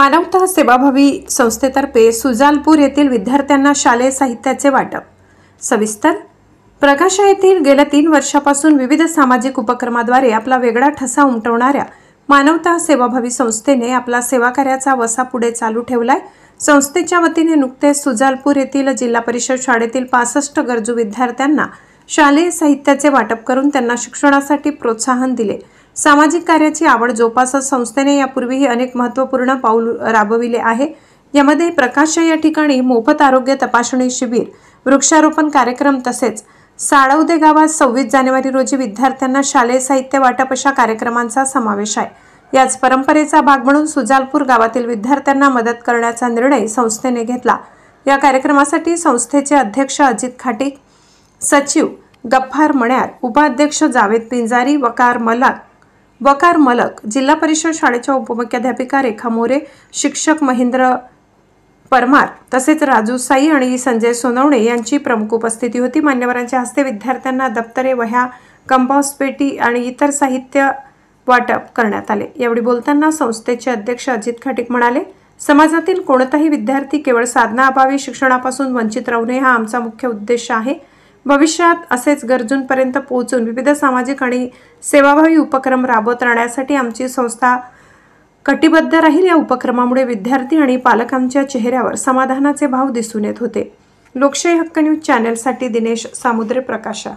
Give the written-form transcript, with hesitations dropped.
मानवता सेवाभावी संस्थेतर्फे सुजालपूर येथील विद्यार्थ्यांना शालेय साहित्याचे वाटप। सविस्तर प्रकाशा येथील गेल्या 3 वर्षापासून विविध सामाजिक उपक्रमाद्वारे आपला वेगळा ठसा उमटवणाऱ्या मानवता सेवाभावी संस्थेने आपला सेवाकार्याचा वसा पुढे चालू ठेवलाय। संस्थेच्या वतीने नुकतेच सुजालपूर येथील जिल्हा परिषद शाळेतील 65 गरजू विद्यार्थ्यांना शालेय साहित्याचे वाटप करून त्यांना शिक्षणासाठी प्रोत्साहन दिले। सामाजिक कार्याची आवड जोपासत संस्थेने यापूर्वीही अनेक महत्त्वपूर्ण पाऊल राबविले आहे। यामध्ये प्रकाशा या ठिकाणी मोफत आरोग्य तपासणी शिबिर, वृक्षारोपण कार्यक्रम तसेच साळवदे गावात 26 जानेवारी रोजी विद्यार्थ्यांना शालेय साहित्य वाटप अशा कार्यक्रमांचा समावेश आहे। याच परंपरेचा भाग म्हणून सुजालपूर गावातील विद्यार्थ्यांना मदत करण्याचा निर्णय संस्थेने घेतला। या कार्यक्रमासाठी संस्थेचे अध्यक्ष अजित खाटीक, सचिव गफ्फार मण्यार, उपाध्यक्ष जावेद पिंजारी, वकार मलक, जिल्हा परिषद शाळेच्या उपमुख्याध्यापिका रेखा मोरे, शिक्षक महेंद्र परमार तसेच राजू साई आणि संजय सोनवणे यांची प्रमुख उपस्थिती होती। मान्यवरांच्या हस्ते विद्यार्थ्यांना दप्तरे, वह्या, कंपास पेटी आणि इतर साहित्य वाटप करण्यात आले। यावेळी बोलताना संस्थेचे अध्यक्ष अजित खाटीक म्हणाले, समाजातील कोणताही विद्यार्थी केवळ साधनाअभावी शिक्षणापासून वंचित राहू नये हा आमचा मुख्य उद्देश आहे। भविष्यात असेच गरजूंपर्यंत पोहोचून विविध सामाजिक आणि सेवाभावी उपक्रम राबवत राहण्यासाठी आमची संस्था कटिबद्ध राहील। या उपक्रमामुळे विद्यार्थी आणि पालकांच्या चेहऱ्यावर समाधानाचे भाव दिसून येत होते। लोकशाही हक्क न्यूज चॅनलसाठी दिनेश सामुद्रे, प्रकाशा।